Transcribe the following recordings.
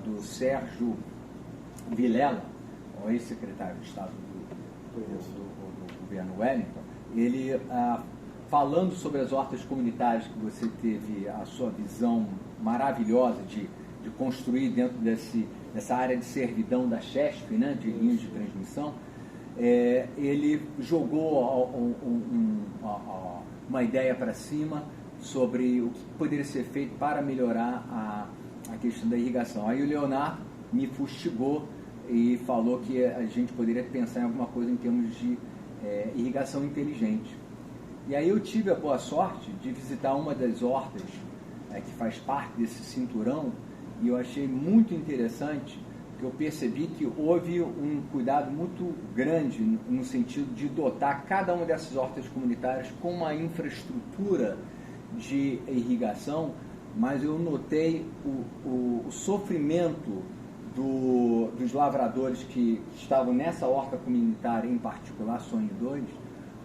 do Sérgio Vilela, o ex-secretário de Estado do governo Wellington, ele, falando sobre as hortas comunitárias, que você teve a sua visão maravilhosa de construir dentro dessa área de servidão da Chesf, né, de linhas de transmissão, ele jogou uma ideia para cima sobre o que poderia ser feito para melhorar a questão da irrigação. Aí o Leonardo me fustigou e falou que a gente poderia pensar em alguma coisa em termos de irrigação inteligente. E aí eu tive a boa sorte de visitar uma das hortas que faz parte desse cinturão, e eu achei muito interessante, porque eu percebi que houve um cuidado muito grande no sentido de dotar cada uma dessas hortas comunitárias com uma infraestrutura de irrigação, mas eu notei o sofrimento dos lavradores que estavam nessa horta comunitária, em particular, Sonho 2,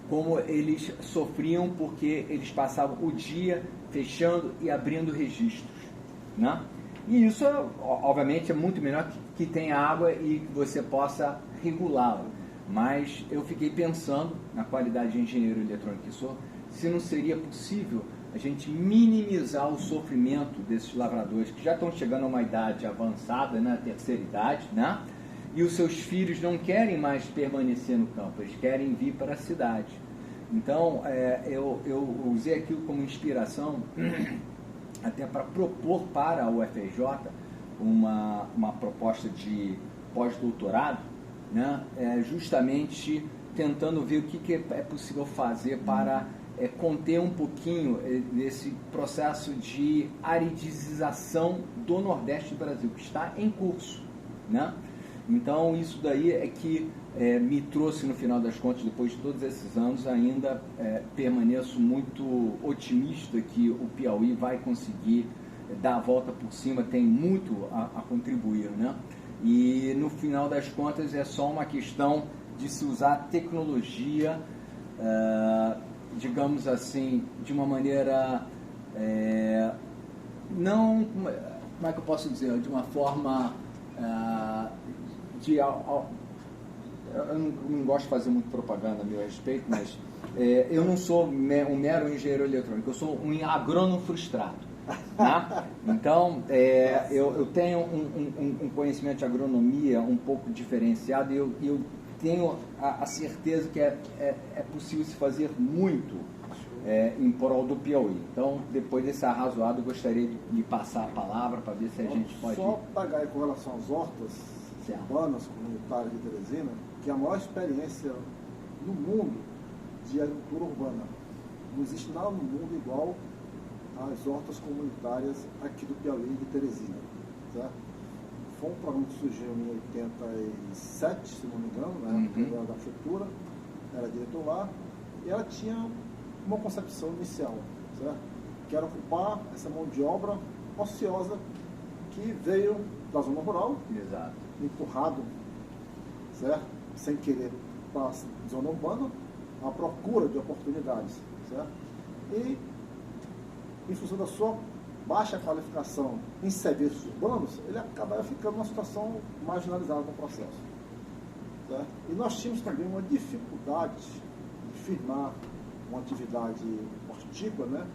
como eles sofriam porque eles passavam o dia fechando e abrindo registros, né? E isso, obviamente, é muito melhor que tenha água e que você possa regulá-la. Mas eu fiquei pensando, na qualidade de engenheiro eletrônico que sou, se não seria possível a gente minimizar o sofrimento desses lavradores que já estão chegando a uma idade avançada, na terceira idade, né? E os seus filhos não querem mais permanecer no campo, eles querem vir para a cidade. Então, eu usei aquilo como inspiração até para propor para a UFRJ uma proposta de pós-doutorado, né? Justamente tentando ver o que é possível fazer para conter um pouquinho desse processo de aridização do Nordeste do Brasil, que está em curso, né? Então, isso daí é que me trouxe, no final das contas, depois de todos esses anos, ainda permaneço muito otimista que o Piauí vai conseguir dar a volta por cima, tem muito a contribuir, né? E, no final das contas, é só uma questão de se usar tecnologia, digamos assim, de uma maneira, não, como é que eu posso dizer, de uma forma eu não gosto de fazer muito propaganda a meu respeito, mas eu não sou um mero engenheiro eletrônico, eu sou um agrônomo frustrado, né? Então, eu tenho um conhecimento de agronomia um pouco diferenciado, e eu tenho a certeza que é possível se fazer muito em prol do Piauí. Então, depois desse arrazoado, eu gostaria de passar a palavra para ver se a gente pode... Só pagar com relação às hortas urbanas, comunitárias de Teresina, que é a maior experiência no mundo de agricultura urbana. Não existe nada no mundo igual às hortas comunitárias aqui do Piauí e de Teresina. Certo? Foi um programa que surgiu em 87, se não me engano, né? Uhum. Da prefeitura, era diretor lá, e ela tinha uma concepção inicial, certo? Que era ocupar essa mão de obra ociosa que veio da zona rural, exato, empurrado, certo? Sem querer, para a zona urbana, à procura de oportunidades, certo? E, em função da sua baixa qualificação em serviços urbanos, ele acaba ficando numa situação marginalizada no processo, certo? E nós tínhamos também uma dificuldade de firmar uma atividade hortícola, né,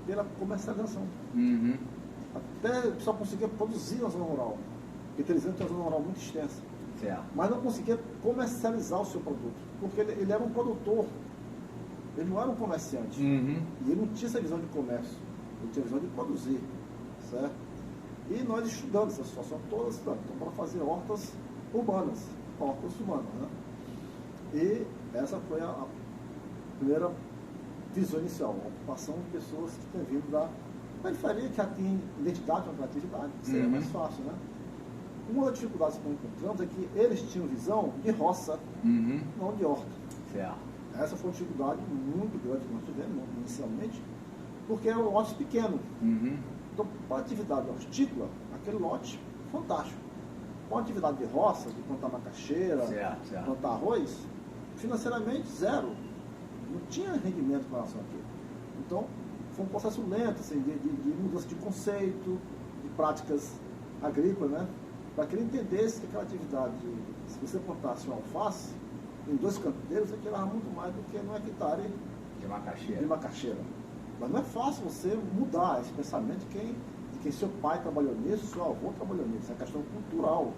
pela comercialização. Uhum. Até só conseguia produzir na zona rural, porque Teresina tem uma zona rural muito extensa, certo, mas não conseguia comercializar o seu produto, porque ele era um produtor, ele não era um comerciante, uhum, e ele não tinha essa visão de comércio, ele tinha a visão de produzir, certo? E nós estudamos essa situação toda a cidade, então, para fazer hortas urbanas, né? E essa foi a primeira visão inicial, a ocupação de pessoas que têm vindo da periferia, que já tem identidade com a criatividade, que seria mais fácil, né? Uma das dificuldades que nós encontramos é que eles tinham visão de roça, não de horta. Certo. Essa foi uma dificuldade muito grande que nós tivemos inicialmente, porque era um lote pequeno. Então, para a atividade hortícola, aquele lote, fantástico. Com a atividade de roça, de plantar macaxeira, certo, plantar arroz, financeiramente zero. Não tinha rendimento com relação àquilo. Então, foi um processo lento, assim, de mudança de conceito, de práticas agrícola, né? Para que ele entendesse que aquela atividade, se você plantasse uma alface, em 2 canteiros, você tirava muito mais do que no hectare de macaxeira. Mas não é fácil você mudar esse pensamento de quem seu pai trabalhou nisso, seu avô trabalhou nisso. É uma questão cultural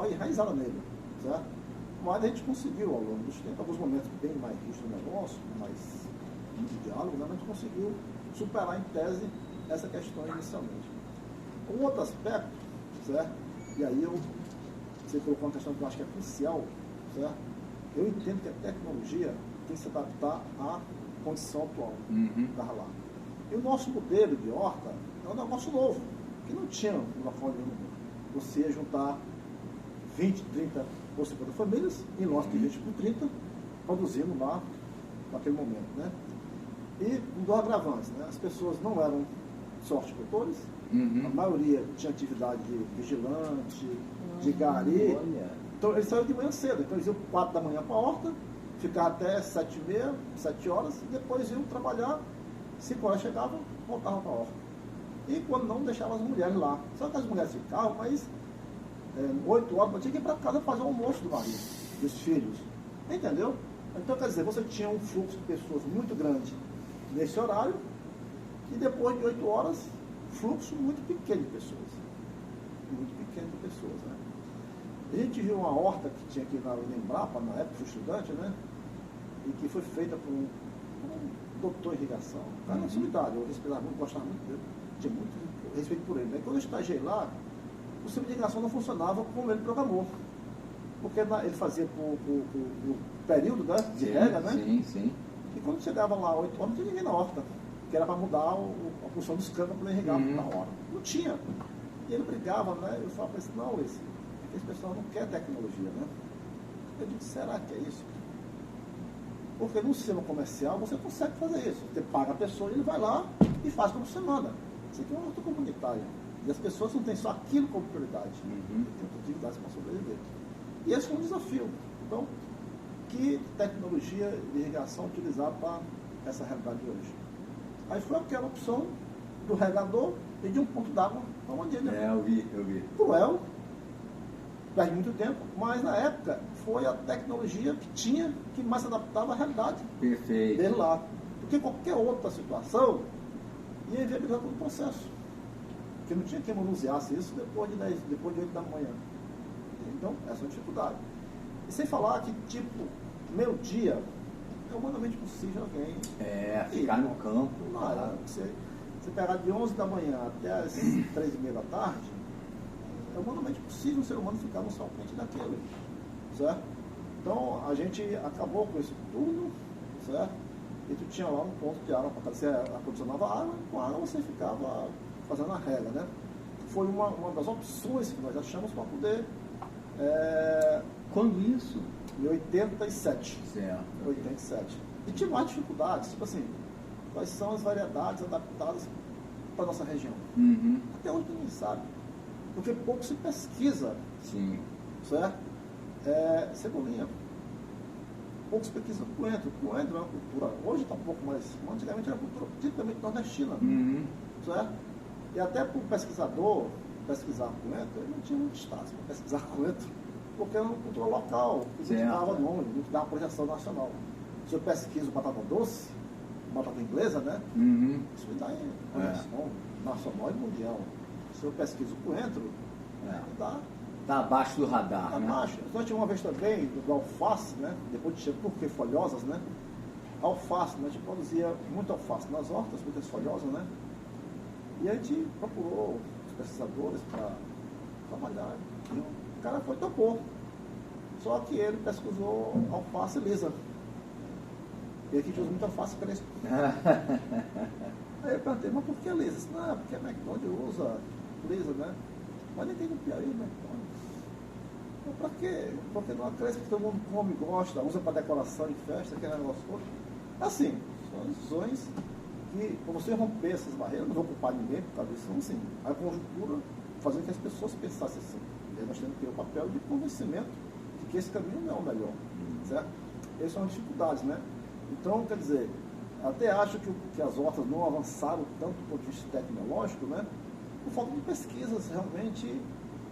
e enraizada nele, certo? Mas a gente conseguiu, ao longo dos tempos, alguns momentos bem mais rígidos no negócio, mais muito diálogo, né? Mas a gente conseguiu superar em tese essa questão inicialmente. Um outro aspecto, certo? E aí você colocou uma questão que eu acho que é crucial, certo? Eu entendo que a tecnologia tem que se adaptar à condição atual da lá. E o nosso modelo de horta é um negócio novo, que não tinha uma forma nenhuma. Você ia juntar 20, 30 ou 50 famílias, em lote de 20 por 30, produzindo lá naquele momento, né? E um dos agravantes, né? As pessoas não eram só horticultores, a maioria tinha atividade de vigilante, de gari. Então eles saíram de manhã cedo, então eles iam 4 da manhã para a horta, ficar até 7h30, 7 horas, e depois iam trabalhar, 5 horas chegavam, voltavam para a horta. E quando não, deixavam as mulheres lá. Só que as mulheres ficavam, mas 8 horas, tinha que ir para casa fazer o almoço do marido, dos filhos. Entendeu? Então, quer dizer, você tinha um fluxo de pessoas muito grande nesse horário, e depois de 8 horas, fluxo muito pequeno de pessoas. Muito pequeno de pessoas, né? A gente viu uma horta que tinha aqui na Embrapa, na época, fui estudante, né? E que foi feita por um doutor em irrigação. Um cara na sua idade, eu respeitava muito, gostava muito dele, tinha muito respeito por ele. Né? Quando eu estagiei lá, o sistema de irrigação não funcionava como ele programou. Porque ele fazia por período, né, de rega, né? Sim. E quando chegava lá 8 horas, não tinha ninguém na horta, que era para mudar a função dos canos para poder irrigar na hora. Não tinha. E ele brigava, né? Eu falava para ele, não, Luiz, esse pessoal não quer tecnologia, né? Eu disse, será que é isso? Porque no sistema comercial você consegue fazer isso. Você paga a pessoa e ele vai lá e faz como você manda. Isso aqui é uma horta comunitária. E as pessoas não têm só aquilo como prioridade. Tem outras atividades para sobreviver. E esse foi um desafio. Então, que tecnologia de irrigação utilizar para essa realidade de hoje? Aí foi aquela opção do regador e de um ponto d'água para onde ele eu vi. Cruel, perde muito tempo, mas na época foi a tecnologia que tinha, que mais se adaptava à realidade dele lá. Porque qualquer outra situação ia inviabilizar todo o processo. Porque não tinha quem manuseasse isso depois de 8 da manhã. Então, essa é a dificuldade. E sem falar que, tipo, meio-dia é humanamente possível alguém... ficar no campo. Você pegar de 11 da manhã até as 3h30 da tarde, é humanamente possível um ser humano ficar no sol quente daquele, certo? Então, a gente acabou com isso tudo, certo? E tu tinha lá um ponto de água, para você acondicionava água, e com a água você ficava fazendo a rega, né? Foi uma das opções que nós achamos para poder... Quando isso? Em 87. Certo. 87. E tinha mais dificuldades, tipo assim, quais são as variedades adaptadas para a nossa região? Até hoje ninguém sabe. Porque pouco se pesquisa. Sim. Certo? Cebolinha. Pouco se pesquisa coentro. Coentro é uma cultura, hoje está um pouco mais, antigamente era uma cultura tipicamente nordestina. Certo? E até para o pesquisador pesquisar coentro, ele não tinha muito status para pesquisar coentro, porque era uma cultura local, que não dava nome, não dava projeção nacional. Se eu pesquiso batata doce, batata inglesa, né? Isso me dá projeção nacional e mundial. Se eu pesquiso coentro, dá. Está abaixo do radar, né? Abaixo. Então, tinha uma vez também do alface, né? Depois de porque folhosas, né? Alface, né? A gente produzia muita alface nas hortas, muitas folhosas, né? E a gente procurou os pesquisadores para trabalhar. E o cara foi topou. Só que ele pesquisou alface lisa. E aqui a gente usa muita alface crespa. Aí eu perguntei, mas por que lisa? Não, porque a McDonald's usa lisa, né? Mas nem tem no Piauí, McDonald's. Mas pra quê? Porque não cresce que todo mundo come, gosta, usa para decoração de festa, aquele negócio todo. Assim, são decisões que, para você romper essas barreiras, não vou culpar ninguém por causa disso, não, assim, a conjuntura fazendo que as pessoas pensassem assim. E aí nós temos que ter o papel de convencimento de que esse caminho não é o melhor, certo? Essas são as dificuldades, né? Então, quer dizer, até acho que as hortas não avançaram tanto do ponto de vista tecnológico, né? por falta de pesquisas realmente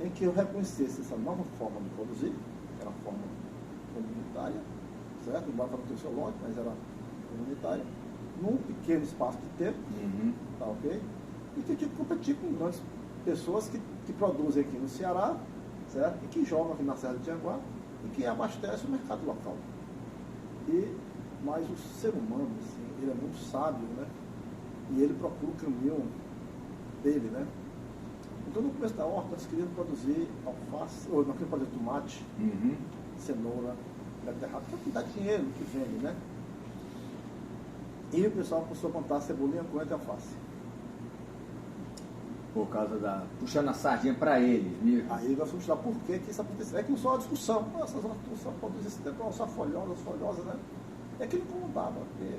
em que eu reconhecesse essa nova forma de produzir, que era a forma comunitária, certo? Embora não fosse lógico, mas era comunitária, num pequeno espaço de tempo, tá ok? E que tinha que competir com grandes pessoas que produzem aqui no Ceará, certo? E que jogam aqui na Serra de Tianguá e que abastecem o mercado local. Mas o ser humano, assim, ele é muito sábio, né? E ele procura o caminho dele, né? Então, no começo da horta, nós queríamos produzir alface, ou nós queríamos produzir tomate, cenoura, beterraba, que dá dinheiro que vende, né? E o pessoal começou a plantar cebolinha, coentro e alface. Por causa puxando a sardinha para eles, viu? Aí nós fomos lá por que isso aconteceu. É que não só a discussão, nossa, as hortas só produzem esse tempo, só folhosas, né? É que ele incomodava, porque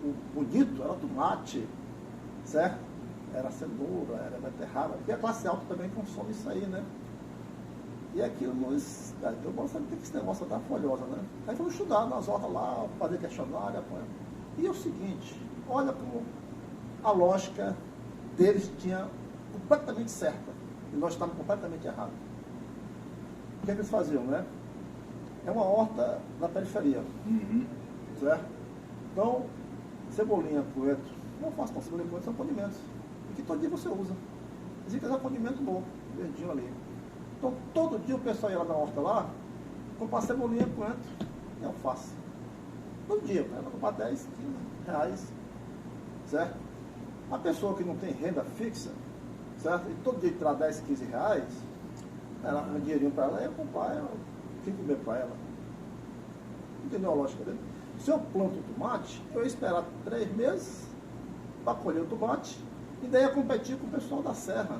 o bonito era tomate, certo? Era cenoura, era beterraba, porque a classe alta também consome isso aí, né? E aquilo nos... Eu gosto de saber o que esse negócio tá folhosa, né? Aí fomos estudar nas hortas lá, fazer questionário, e é o seguinte, olha como a lógica deles tinha completamente certa, e nós estávamos completamente errados. O que é que eles faziam, né? É uma horta na periferia, certo? Então, cebolinha, coentro, não faço com cebolinha e coentro, são condimentos. E que todo dia você usa. Dizia que é um condimento bom, verdinho ali. Então, todo dia o pessoal ia lá na horta lá, comprar cebolinha, coentro e alface. Todo dia, para comprar 10, 15 reais, certo? A pessoa que não tem renda fixa, certo? E todo dia tirar 10, 15 reais, ela com um dinheirinho para ela, ia comprar, ela fica comer para ela. Entendeu a lógica dele? Se eu planto o tomate, eu ia esperar 3 meses para colher o tomate e daí ia competir com o pessoal da Serra,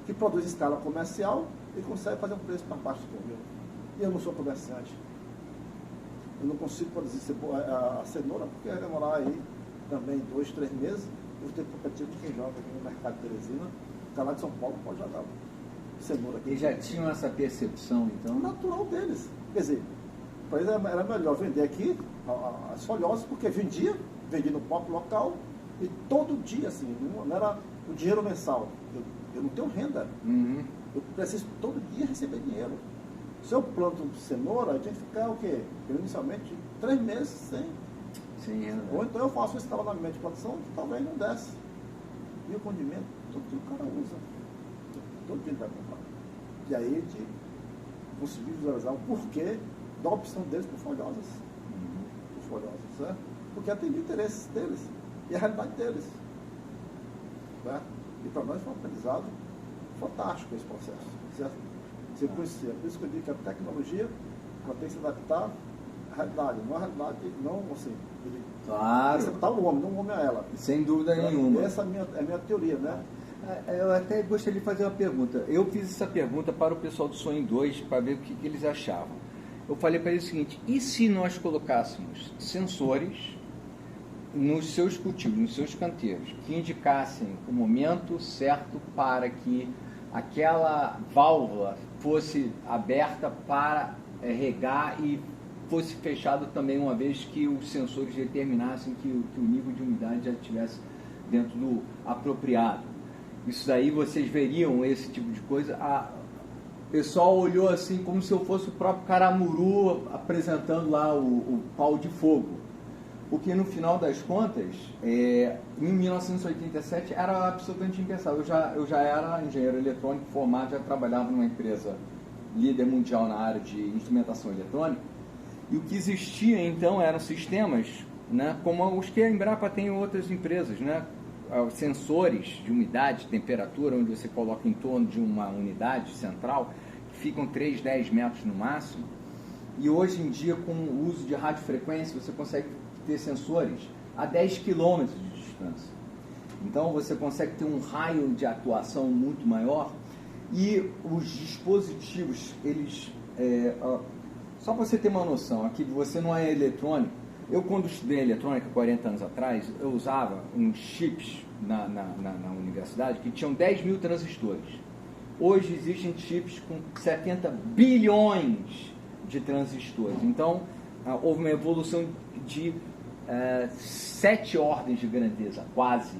que produz em escala comercial e consegue fazer um preço para baixo do meu. E eu não sou comerciante. Eu não consigo produzir a cenoura porque vai demorar aí também 2, 3 meses. Eu vou ter que competir com quem joga aqui no mercado de Teresina. O canal de São Paulo pode jogar cenoura aqui. Eles já tinham essa percepção, então? Natural deles. Quer dizer, para eles era melhor vender aqui as folhosas, porque vendia no próprio local e todo dia, assim, não era o dinheiro mensal. Eu não tenho renda. Eu preciso todo dia receber dinheiro. Se eu planto cenoura, eu tinha que ficar o quê? Inicialmente 3 meses sem renda. Ou então eu faço escalonamento de produção que talvez não desce. E o condimento, todo dia o cara usa. Todo dia ele vai comprar. E aí a gente conseguiu visualizar o porquê da opção deles por folhosas. Por folhosas, certo? Porque atende o interesse deles e a realidade deles. Certo? E para nós foi um aprendizado fantástico esse processo. Certo? Você conhecer. Por isso que eu digo que a tecnologia ela tem que se adaptar à realidade. Não à realidade, não assim. Claro. Tem que se adaptar ao homem, não o homem a ela. Sem dúvida nenhuma. Essa é a minha teoria, né? Eu até gostaria de fazer uma pergunta. Eu fiz essa pergunta para o pessoal do Sonho 2 para ver o que eles achavam. Eu falei para eles o seguinte: e se nós colocássemos sensores nos seus cultivos, nos seus canteiros, que indicassem o momento certo para que aquela válvula fosse aberta para regar e fosse fechado também uma vez que os sensores determinassem que o nível de umidade já estivesse dentro do apropriado? Isso daí vocês veriam esse tipo de coisa? O pessoal olhou assim como se eu fosse o próprio Caramuru apresentando lá o pau de fogo. Porque no final das contas, em 1987 era absolutamente impensável. Eu já era engenheiro eletrônico formado, já trabalhava numa empresa líder mundial na área de instrumentação eletrônica. E o que existia então eram sistemas, né, como os que a Embrapa tem em outras empresas, né? Sensores de umidade, temperatura, onde você coloca em torno de uma unidade central, que ficam 3, 10 metros no máximo. E hoje em dia, com o uso de radiofrequência, você consegue ter sensores a 10 quilômetros de distância. Então você consegue ter um raio de atuação muito maior. E os dispositivos, eles... só para você ter uma noção, aqui você não é eletrônico. Eu, quando estudei eletrônica 40 anos atrás, eu usava uns chips na universidade que tinham 10 mil transistores. Hoje existem chips com 70 bilhões de transistores. Então, houve uma evolução de 7 ordens de grandeza, quase.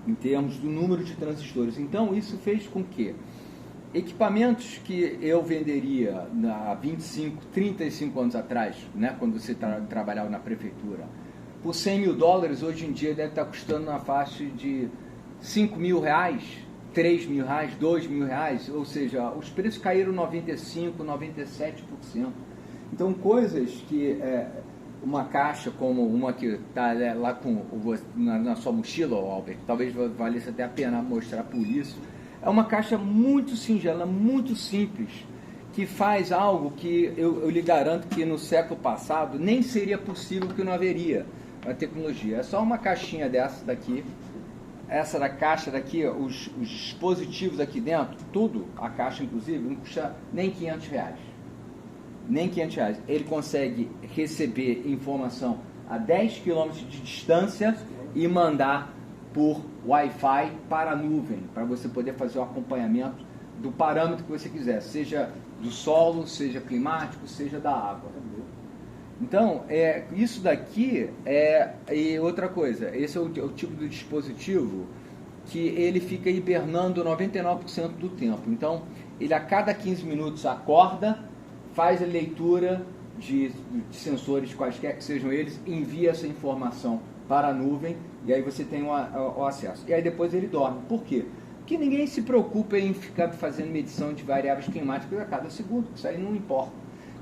em termos do número de transistores. Então, isso fez com que equipamentos que eu venderia há 25, 35 anos atrás, né, quando você trabalhava na prefeitura, por $100.000, hoje em dia deve estar custando na faixa de R$5.000, R$3.000, R$2.000, ou seja, os preços caíram 95%, 97%. Então, coisas que uma caixa como uma que está lá na sua mochila, Albert, talvez valesse até a pena mostrar por isso, é uma caixa muito singela, muito simples, que faz algo que eu lhe garanto que no século passado nem seria possível, que não haveria a tecnologia. É só uma caixinha dessa daqui, essa da caixa daqui, os dispositivos aqui dentro, tudo, a caixa inclusive, não custa nem R$500. Nem R$500. Ele consegue receber informação a 10 km de distância e mandar por Wi-Fi para a nuvem, para você poder fazer o acompanhamento do parâmetro que você quiser, seja do solo, seja climático, seja da água. Então, isso daqui e outra coisa, esse é o tipo de dispositivo que ele fica hibernando 99% do tempo. Então, ele a cada 15 minutos acorda, faz a leitura de sensores, quaisquer que sejam eles, envia essa informação para a nuvem, e aí você tem o acesso. E aí depois ele dorme. Por quê? Porque ninguém se preocupa em ficar fazendo medição de variáveis climáticas a cada segundo, isso aí não importa.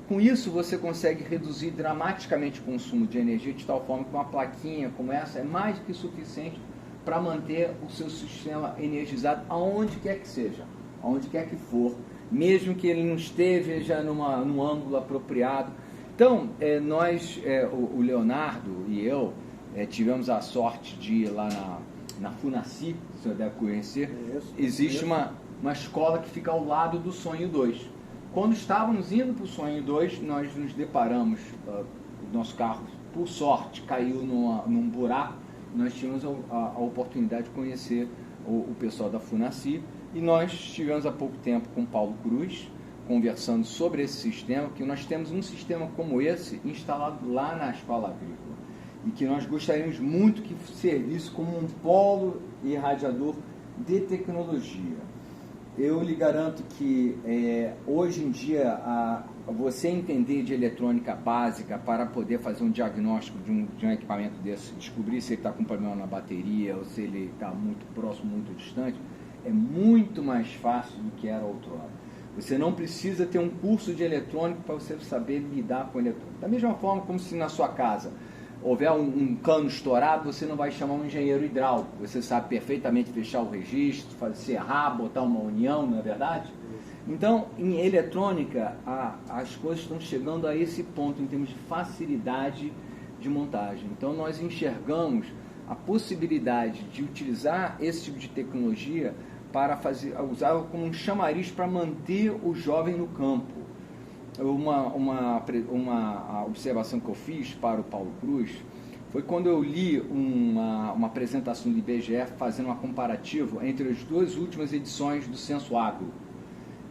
Com isso, você consegue reduzir dramaticamente o consumo de energia, de tal forma que uma plaquinha como essa é mais do que suficiente para manter o seu sistema energizado aonde quer que seja, aonde quer que for, mesmo que ele não esteja num ângulo apropriado. Então, o Leonardo e eu, tivemos a sorte de ir lá na Funassi, o senhor deve conhecer. Existe uma escola que fica ao lado do Sonho 2. Quando estávamos indo para o Sonho 2, nós nos deparamos, o nosso carro, por sorte, caiu num buraco. Nós tivemos a oportunidade de conhecer o pessoal da Funassi, e nós estivemos há pouco tempo com o Paulo Cruz, conversando sobre esse sistema, que nós temos um sistema como esse instalado lá na Escola Agrícola, e que nós gostaríamos muito que servisse como um polo irradiador de tecnologia. Eu lhe garanto que hoje em dia você entender de eletrônica básica para poder fazer um diagnóstico de um equipamento desse, descobrir se ele está com problema na bateria ou se ele está muito próximo, muito distante, é muito mais fácil do que era outrora. Você não precisa ter um curso de eletrônica para você saber lidar com eletrônica. Da mesma forma como se na sua casa houver um cano estourado, você não vai chamar um engenheiro hidráulico. Você sabe perfeitamente fechar o registro, serrar, botar uma união, não é verdade? Então, em eletrônica, as coisas estão chegando a esse ponto em termos de facilidade de montagem. Então, nós enxergamos a possibilidade de utilizar esse tipo de tecnologia para usá-lo como um chamariz para manter o jovem no campo. Uma observação que eu fiz para o Paulo Cruz foi quando eu li uma apresentação do IBGE fazendo um comparativo entre as duas últimas edições do Censo Agro.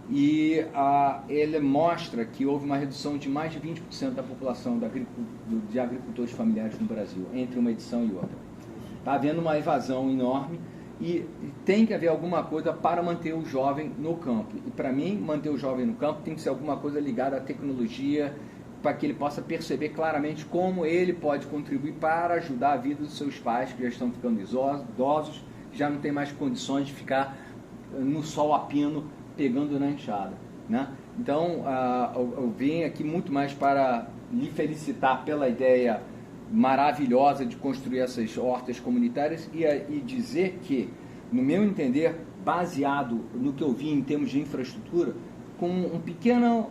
E ele mostra que houve uma redução de mais de 20% da população de agricultores familiares no Brasil, entre uma edição e outra. Está havendo uma evasão enorme e tem que haver alguma coisa para manter o jovem no campo. E para mim, manter o jovem no campo tem que ser alguma coisa ligada à tecnologia, para que ele possa perceber claramente como ele pode contribuir para ajudar a vida dos seus pais, que já estão ficando idosos, já não tem mais condições de ficar no sol a pino, pegando na enxada, né? Então, eu vim aqui muito mais para lhe felicitar pela ideia maravilhosa de construir essas hortas comunitárias e dizer que, no meu entender, baseado no que eu vi em termos de infraestrutura, com um pequeno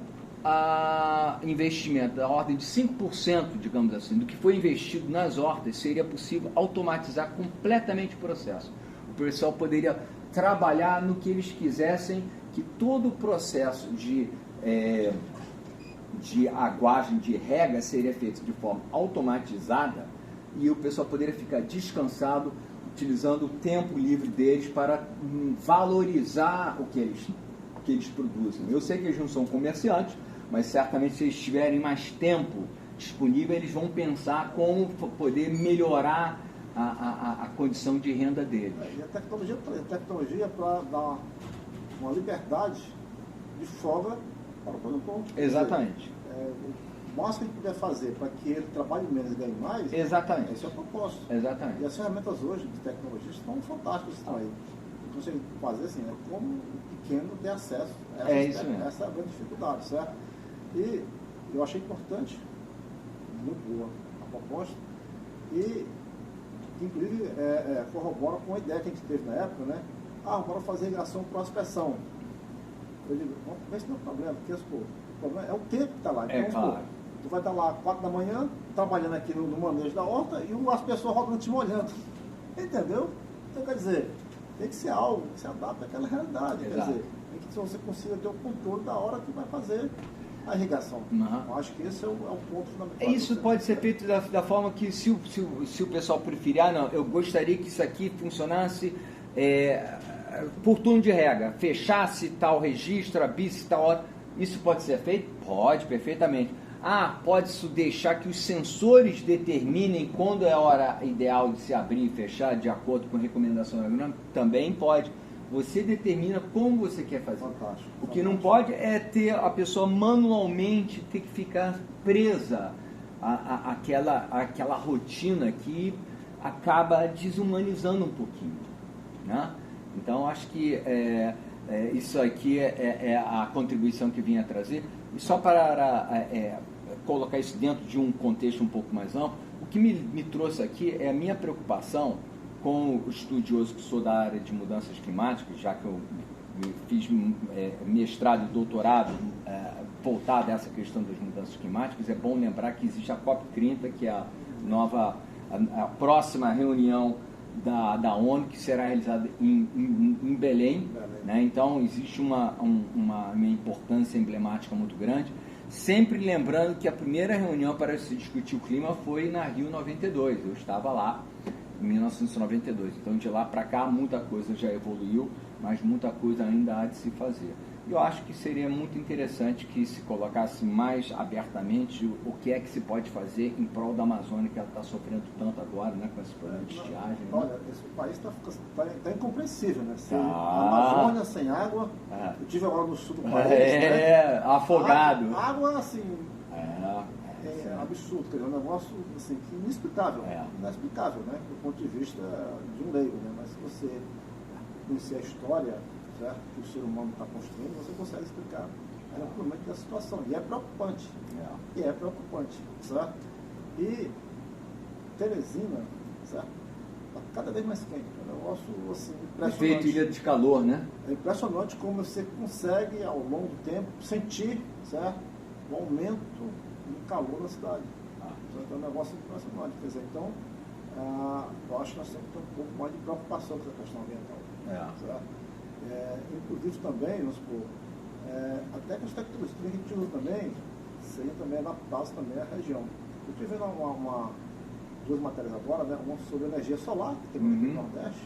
investimento da ordem de 5%, digamos assim, do que foi investido nas hortas, seria possível automatizar completamente o processo. O pessoal poderia trabalhar no que eles quisessem, que todo o processo de aguagem, de rega, seria feito de forma automatizada e o pessoal poderia ficar descansado, utilizando o tempo livre deles para valorizar o que eles produzem. Eu sei que eles não são comerciantes, mas certamente se eles tiverem mais tempo disponível, eles vão pensar como poder melhorar a condição de renda deles. E a tecnologia para dar uma liberdade de folga para o produtor. Exatamente. O máximo que a gente puder fazer para que ele trabalhe menos e ganhe mais, Exatamente. esse é o propósito. Exatamente. E as ferramentas hoje de tecnologia estão fantásticas, estão aí. Consegue fazer assim, né? Como o pequeno ter acesso a essa é a grande dificuldade, certo? E eu achei importante, muito boa a proposta, e inclusive corrobora com a ideia que a gente teve na época, né? Bora fazer irrigação por aspersão. Eu digo, vamos ver se não é um problema, porque o problema é o tempo que está lá. Então, claro. Tu vai estar lá 4 da manhã, trabalhando aqui no manejo da horta, e as pessoas rodando te molhando. Entendeu? Então, quer dizer, tem que ser algo que se adapte àquela realidade. Exato. Quer dizer, tem que você consiga ter o controle da hora que vai fazer a irrigação. Eu acho que esse é o ponto fundamental. Isso pode ser feito da forma que, se o pessoal preferir, não, eu gostaria que isso aqui funcionasse por turno de rega, fechasse tal registro, abrisse tal hora. Isso pode ser feito? Pode, perfeitamente. Pode-se deixar que os sensores determinem quando é a hora ideal de se abrir e fechar, de acordo com a recomendação agronômica? Também pode. Você determina como você quer fazer. Fantástico. O que não pode é ter a pessoa manualmente ter que ficar presa àquela rotina que acaba desumanizando um pouquinho, né? Então, acho que isso aqui é a contribuição que vinha trazer. E só para colocar isso dentro de um contexto um pouco mais amplo, o que me trouxe aqui é a minha preocupação com o estudioso que sou da área de mudanças climáticas, já que eu fiz mestrado e doutorado voltado a essa questão das mudanças climáticas. É bom lembrar que existe a COP30, que é a próxima reunião da ONU, que será realizada em Belém, né? Então existe uma importância emblemática muito grande, sempre lembrando que a primeira reunião para se discutir o clima foi na Rio 92, eu estava lá em 1992, então de lá para cá muita coisa já evoluiu, mas muita coisa ainda há de se fazer. Eu acho que seria muito interessante que se colocasse mais abertamente o que é que se pode fazer em prol da Amazônia, que ela está sofrendo tanto agora, né, com esse problema de estiagem. Olha, esse país está incompreensível, né? Sem a Amazônia, sem água. Eu estive agora no sul do país. Afogado. Água, assim, absurdo, quer dizer, um negócio assim, que inexplicável. Inexplicável, né? Do ponto de vista de um leigo, né? Mas se você conhecer a história, certo, que o ser humano está construindo, você consegue explicar amplamente da situação. E é preocupante. Certo? E Teresina, certo? Está cada vez mais quente. É um negócio assim, impressionante. Efeito ilha de calor, né? É impressionante como você consegue, ao longo do tempo, sentir, certo, o aumento do calor na cidade. Então é um negócio impressionante. Quer dizer, então, eu acho que nós temos que ter um pouco mais de preocupação com essa questão ambiental. Certo? Inclusive também, vamos supor, até que as tecnologias que a gente usa também seriam também adaptadas também à região. Eu estive vendo duas matérias agora, né, uma sobre energia solar, que tem muito no Nordeste,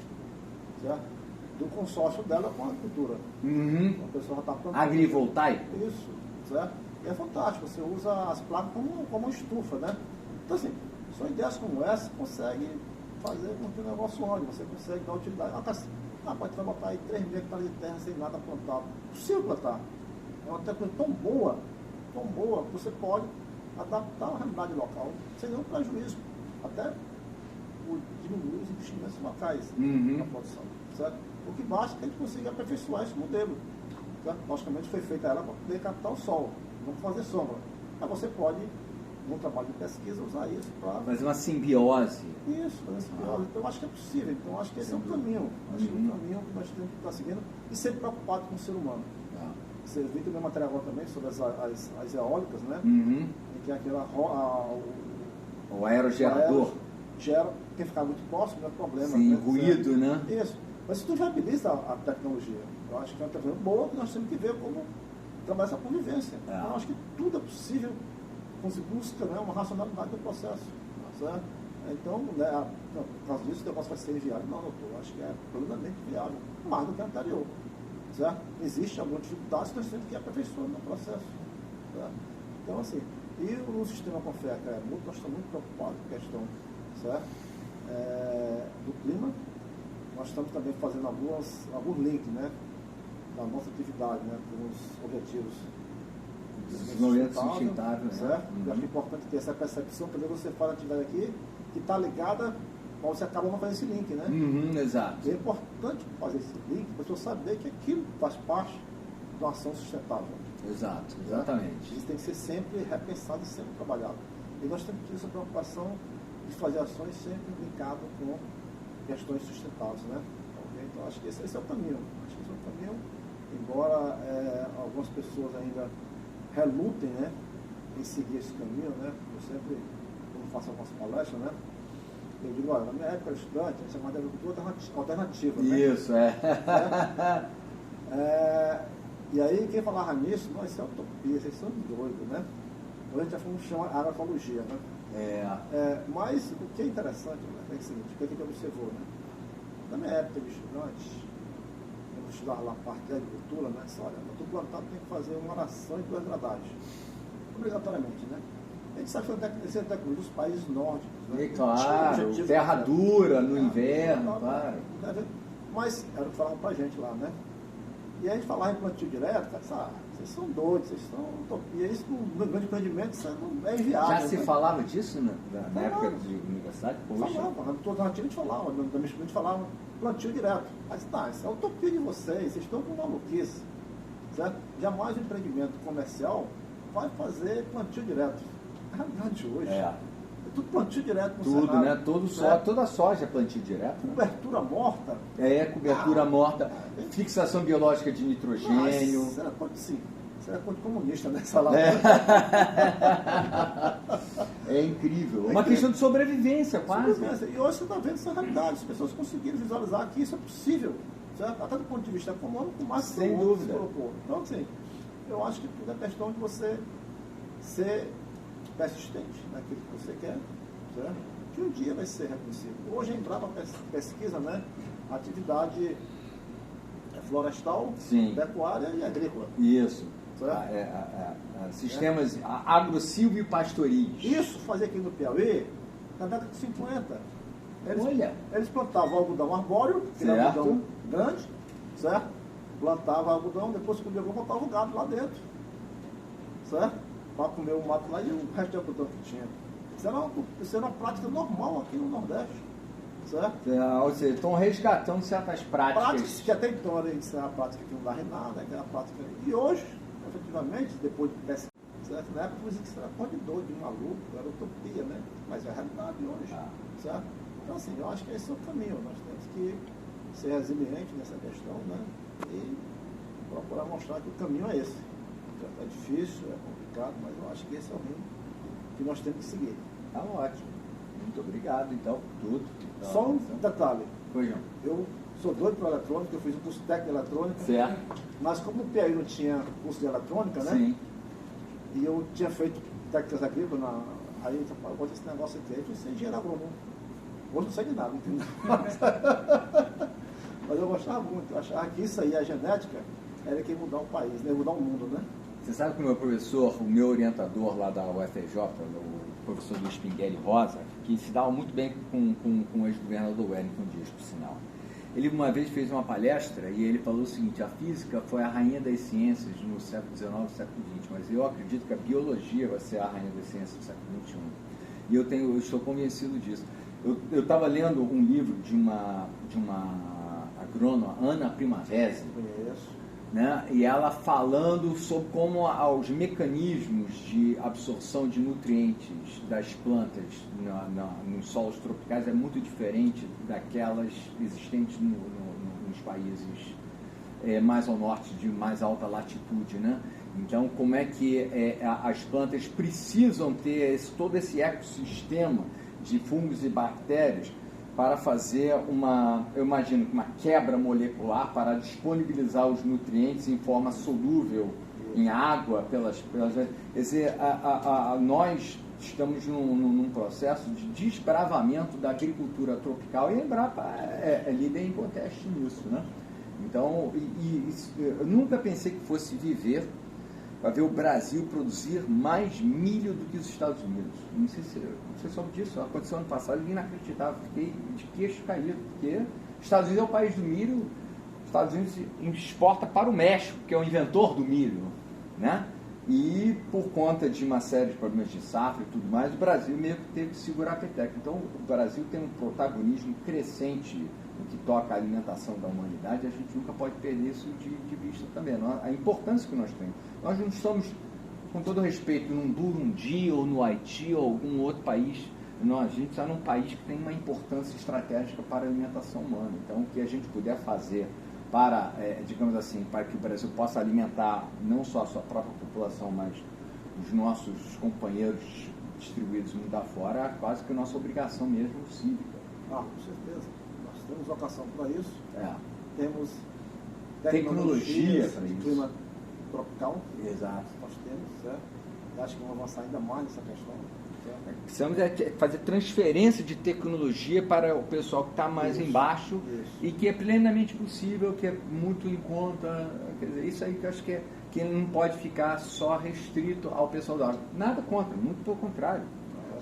certo? Do consórcio dela com a agricultura. A pessoa já está plantando. Agrivoltaico? Isso, certo? E é fantástico, você usa as placas como uma estufa, né? Então assim, só ideias como essa consegue fazer com que o negócio ande, você consegue dar utilidade. Pode botar aí 3 mil hectares de terra sem nada plantado. Possível plantar. É uma tecnologia tão boa, que você pode adaptar a realidade local sem nenhum prejuízo. Até diminuir os investimentos locais na produção. Certo? O que basta é que a gente consiga aperfeiçoar esse modelo. Certo? Logicamente foi feita ela para poder captar o sol, não fazer sombra. Mas você pode, no trabalho de pesquisa, usar isso para fazer uma simbiose. Isso, fazer simbiose. Então eu acho que é possível. Então acho que esse é um caminho. Acho que é um caminho que nós temos que estar seguindo e ser preocupado com o ser humano. Você viu que tem uma matéria agora também sobre as eólicas, né? Em que aquela o aerogerador gera, quem ficar muito próximo, não é problema. Sim, né? Ruído, né? Isso. Mas se tu viabiliza a tecnologia, eu acho que é uma tecnologia boa que nós temos que ver como trabalhar essa convivência. Então, eu acho que tudo é possível quando se busca, né, uma racionalidade do processo. Certo? Então, né, por causa disso, o negócio vai ser inviável. Não, doutor, eu acho que é plenamente viável, mais do que o anterior. Certo? Existe alguma dificuldade que nós temos que ir aperfeiçoando no processo. Certo? Então, assim, e o sistema Confeca nós estamos muito preocupados com a questão, certo? do clima. Nós estamos também fazendo alguns links, né, da nossa atividade, né, com os objetivos desenvolvimento sustentável, certo? Né? Eu acho importante ter essa percepção, porque você faz a atividade aqui que está ligada, mas você acaba não fazendo esse link, né? Exato. E é importante fazer esse link para a pessoa saber que aquilo faz parte de uma ação sustentável. Exato, exatamente. Isso tem que ser sempre repensado e sempre trabalhado. E nós temos que ter essa preocupação de fazer ações sempre linkadas com questões sustentáveis, né? Então acho que esse é o caminho. Acho que esse é o caminho, embora algumas pessoas ainda relutem, né, em seguir esse caminho, né? Eu sempre, quando faço algumas palestras, né, eu digo, olha, na minha época de estudante, a gente chamava de agricultura alternativa, né? Isso, E aí, quem falava nisso, não, isso é utopia, vocês são doidos, né? Hoje a gente chama agroecologia, né? Mas o que é interessante, né, é o seguinte, o que a gente observou, né? Na minha época de estudante, eu estudava lá a parte da agricultura, né? Disse, olha, eu estou plantado, tem que fazer uma oração e 2 gradagens. Obrigatoriamente, né? A gente sabe que essa é a tecnologia dos países nórdicos, né? Claro, terra dura no inverno, claro. Mas era o que falavam pra gente lá, né? E aí a gente falava em plantio direto, cara, vocês são doidos, vocês são utopia, isso no grande empreendimento isso não é inviável. Já se falava disso na época de universidade? Falava, na alternativa a gente falava, na minha escola a gente falava plantio direto. Mas isso é a utopia de vocês estão com maluquice, certo? Jamais o empreendimento comercial vai fazer plantio direto. É a realidade de hoje. É tudo plantio direto no tudo, Cerrado, né? Toda soja é plantio direto. Cobertura morta. Cobertura morta. Fixação biológica de nitrogênio. Será quanto sim? Será quanto comunista nessa lá? É incrível. Uma questão de sobrevivência, quase. E hoje você está vendo essa realidade. As pessoas conseguiram visualizar que isso é possível. Certo? Até do ponto de vista econômico, mas sem dúvida. Então, assim, eu acho que tudo é questão de você ser persistente naquilo que você quer, certo? Que um dia vai ser reconhecido. Hoje a Embrapa pesquisa, né, atividade florestal, pecuária e agrícola. Isso. Sistemas agro-silvio-pastoris. Isso fazia aqui no Piauí na década de 50. Eles plantavam algodão arbóreo, que era algodão grande, certo? Plantava algodão, depois que o botava o gado lá dentro, certo? Para comer o mato lá e o resto de algodão que tinha. Isso era uma prática normal aqui no Nordeste, certo? Ou seja, estão resgatando certas práticas. Que até então era uma prática que não dava em nada, que era uma prática... E hoje, efetivamente, depois de pesquisa, certo? Na época isso era coisa de doido, de maluco, era utopia, né? Mas é a realidade hoje, certo? Então, assim, eu acho que esse é o caminho. Nós temos que ser resilientes nessa questão, né? E procurar mostrar que o caminho é esse. É difícil, é complicado, mas eu acho que esse é o rumo que nós temos que seguir. Tá ótimo. Muito obrigado, então, por tudo. Então, só um detalhe. Pois não. Eu sou doido para eletrônica, eu fiz um curso técnico de eletrônica. Certo. Mas como o Piauí não tinha curso de eletrônica, né? Sim. E eu tinha feito técnicas agrícolas, aí eu falei, bota esse negócio aqui. Aí eu fui ser engenheiro agrônomo. Hoje não sei de nada, entendeu? Mas eu gostava muito, eu achava que isso aí, a genética, era que ia mudar o país, né? Ia mudar o mundo, né? Você sabe que o meu professor, o meu orientador lá da UFRJ, o professor Luiz Pinguelli Rosa, que se dava muito bem com o ex-governador Wellington Dias, por sinal. Ele uma vez fez uma palestra e ele falou o seguinte: a física foi a rainha das ciências no século XIX e século XX, mas eu acredito que a biologia vai ser a rainha das ciências do século XXI. E eu estou convencido disso. Eu estava lendo um livro de uma agrônoma, Ana Primavesi, né? E ela falando sobre como os mecanismos de absorção de nutrientes das plantas nos solos tropicais é muito diferente daquelas existentes nos países mais ao norte, de mais alta latitude, né? Então, como é que as plantas precisam ter todo esse ecossistema de fungos e bactérias para fazer eu imagino, uma quebra molecular para disponibilizar os nutrientes em forma solúvel em água quer dizer, nós estamos num processo de desbravamento da agricultura tropical e a Embrapa é líder em contexto nisso, né? Então, eu nunca pensei que fosse viver vai ver o Brasil produzir mais milho do que os Estados Unidos. Não sei se você soube disso, aconteceu ano passado, inacreditável, fiquei de queixo caído, porque os Estados Unidos é o país do milho, os Estados Unidos exporta para o México, que é o inventor do milho, né? E por conta de uma série de problemas de safra e tudo mais, o Brasil meio que teve que segurar a peteca. Então o Brasil tem um protagonismo crescente no que toca à alimentação da humanidade, a gente nunca pode perder isso de vista também, a importância que nós temos. Nós não estamos, com todo respeito, num Burundi ou no Haiti ou algum outro país, a gente está num país que tem uma importância estratégica para a alimentação humana. Então o que a gente puder fazer para, digamos assim, para que o Brasil possa alimentar não só a sua própria população, mas os nossos companheiros distribuídos mundo afora, é quase que nossa obrigação mesmo cívica. Com certeza. Nós temos vocação para isso. Temos tecnologia para isso. Clima tropical. Exato. Nós temos, certo? E acho que vamos avançar ainda mais nessa questão. Precisamos fazer transferência de tecnologia para o pessoal que está mais embaixo e que é plenamente possível, que é muito em conta. Quer dizer, isso aí que eu acho que não pode ficar só restrito ao pessoal da hora. Nada contra, muito pelo contrário.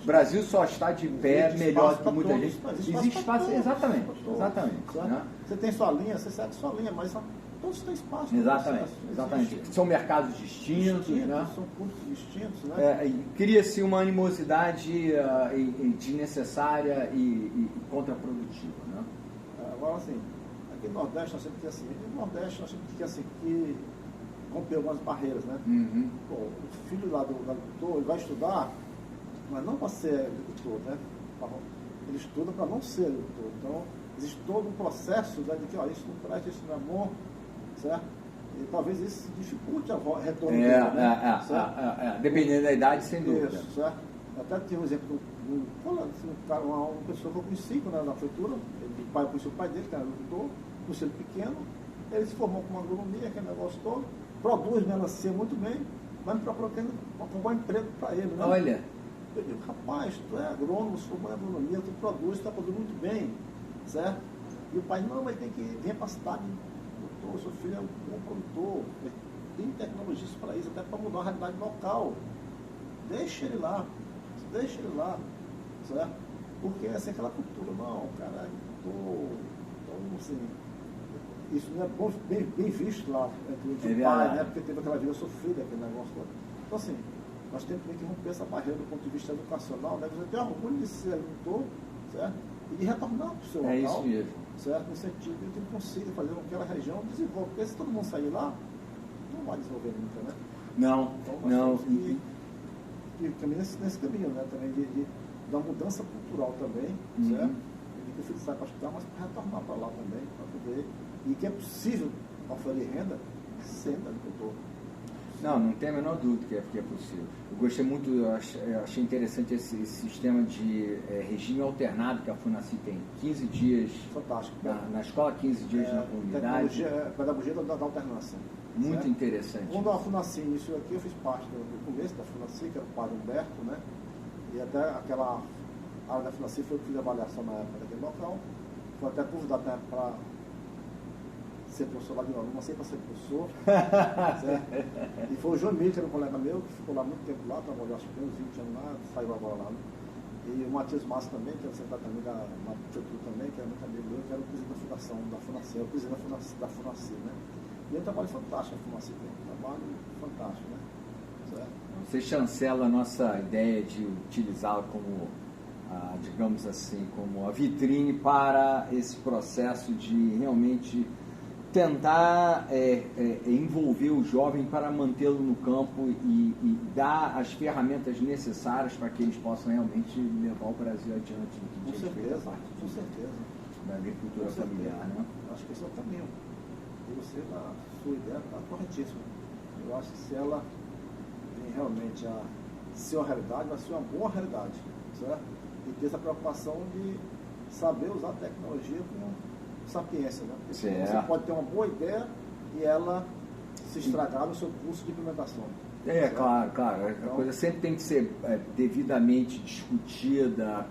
O Brasil só está de pé melhor do que muita gente. Existe espaço, exatamente. Né? Você tem sua linha, você segue sua linha, mas todos têm espaço. Exatamente. São mercados distintos, né? São públicos distintos, né? Cria-se uma animosidade desnecessária e contraprodutiva, né? Agora, assim, aqui no Nordeste nós temos que assim, que romper algumas barreiras, né? Uhum. Pô, o filho lá do agricultor, ele vai estudar, mas não para ser agricultor, né? Ele estuda para não ser agricultor. Então, existe todo um processo, né, de que isso não presta, isso não é bom, certo? E talvez isso dificulte a retorno dele, né? Dependendo da idade, sem dúvida. Isso, certo? Até tem um exemplo de uma pessoa que eu conheci na prefeitura, eu conheci o pai dele, que era agricultor, conheci ele pequeno, ele se formou com uma agronomia, aquele negócio todo, produz melancia muito bem, mas me procurou um bom emprego para ele, né? Olha. Eu digo, rapaz, tu é agrônomo, se formou em agronomia, tu produz, está produzindo muito bem, certo? E o pai, não, mas tem que vir para a cidade, doutor, seu filho é um bom produtor, tem tecnologias para isso, até para mudar a realidade local. Deixa ele lá, certo? Porque essa é aquela cultura, não, cara, então, assim, isso não é bem visto lá entre o pai, né? Porque teve aquela vida sofrida, aquele negócio todo. Então, assim, nós temos que romper essa barreira do ponto de vista educacional, né? Você tem orgulho de ser agricultor, certo? E de retornar para o seu local. Isso mesmo. Certo? No sentido de que ele consiga fazer com que aquela região desenvolva. Porque se todo mundo sair lá, não vai desenvolver nunca, né? Não. E também nesse caminho, né? Também da mudança cultural também, certo? E que o filho sai para estudar, mas para retornar para lá também, para poder. E que é possível oferecer renda sendo agricultor. Não tem a menor dúvida que é possível. Eu gostei muito, eu achei interessante esse sistema de regime alternado que a FUNACI tem. 15 dias fantástico, na escola, 15 dias na comunidade. Pedagogia da alternância. Muito certo? Interessante. Quando a FUNACI iniciou aqui, eu fiz parte do começo da FUNACI, que era o padre Humberto, né? E até aquela área da FUNACI foi eu que fiz a avaliação na época daquele local. Foi até convidado na época para ser professor lá de novo, não sei para ser professor. Certo? E foi o João Emílio, que era um colega meu, que ficou lá muito tempo lá, trabalhou acho que uns 20 anos lá, saiu agora lá. Né? E o Matias Massa também, que era sentado também na prefeitura também, que era muito amigo meu, que era o presidente da fundação, da FUNACI, o presidente da FUNACI, né? E é um trabalho fantástico a FUNACI tem, um trabalho fantástico, né? Certo? Você chancela a nossa ideia de utilizá-la como, digamos assim, como a vitrine para esse processo de realmente tentar envolver o jovem para mantê-lo no campo e dar as ferramentas necessárias para que eles possam realmente levar o Brasil adiante. Com certeza. Da agricultura familiar, né? Acho que esse é o caminho. E você, na sua ideia, está corretíssima. Eu acho que se ela vem realmente a ser uma realidade, vai ser uma boa realidade, certo? E ter essa preocupação de saber usar a tecnologia com sapiência, né? Porque você pode ter uma boa ideia e ela se estragar no seu curso de implementação. Claro. Então, a coisa sempre tem que ser devidamente discutida,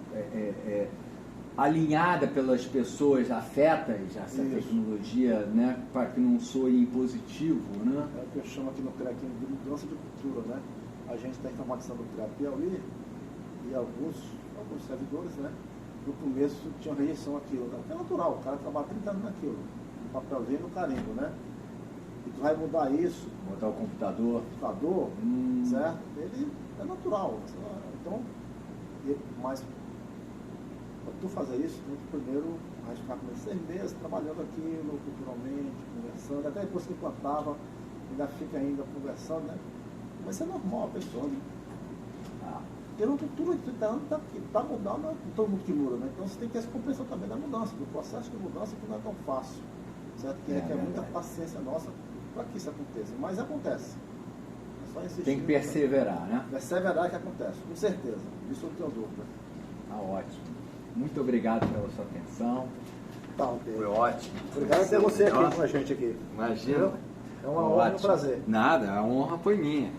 alinhada pelas pessoas afetas, essa Isso. tecnologia, né, para que não soe impositivo, né? É o que eu chamo aqui no CREA de mudança de cultura, né? A gente está informatizando o CREA Piauí e alguns servidores, né? No começo tinham rejeição àquilo, né? Que é natural, o cara trabalha 30 anos naquilo, no papelzinho e no carimbo, né? E tu vai mudar isso, Botar o computador. certo? Ele é natural. Então, mas para tu fazer isso, tu primeiro a gente ficar com 6 meses trabalhando aquilo, culturalmente, conversando, até depois que plantava, ainda fica ainda conversando, né? Mas isso é normal, a pessoa ter uma cultura de 30 anos está mudando, não é todo mundo que muda, né? Então você tem que ter essa compreensão também da mudança, do processo de mudança que não é tão fácil, certo? Que requer muita paciência nossa para que isso aconteça, mas acontece. É só insistir. Tem que perseverar, né? Perseverar que acontece, com certeza. Isso eu não tenho dúvida. Tá ótimo. Muito obrigado pela sua atenção. Tá, ok. Foi ótimo. Obrigado por ter você aqui Nossa. com a gente aqui. Imagina. Entendeu? É uma honra e um prazer. Nada, a honra foi minha.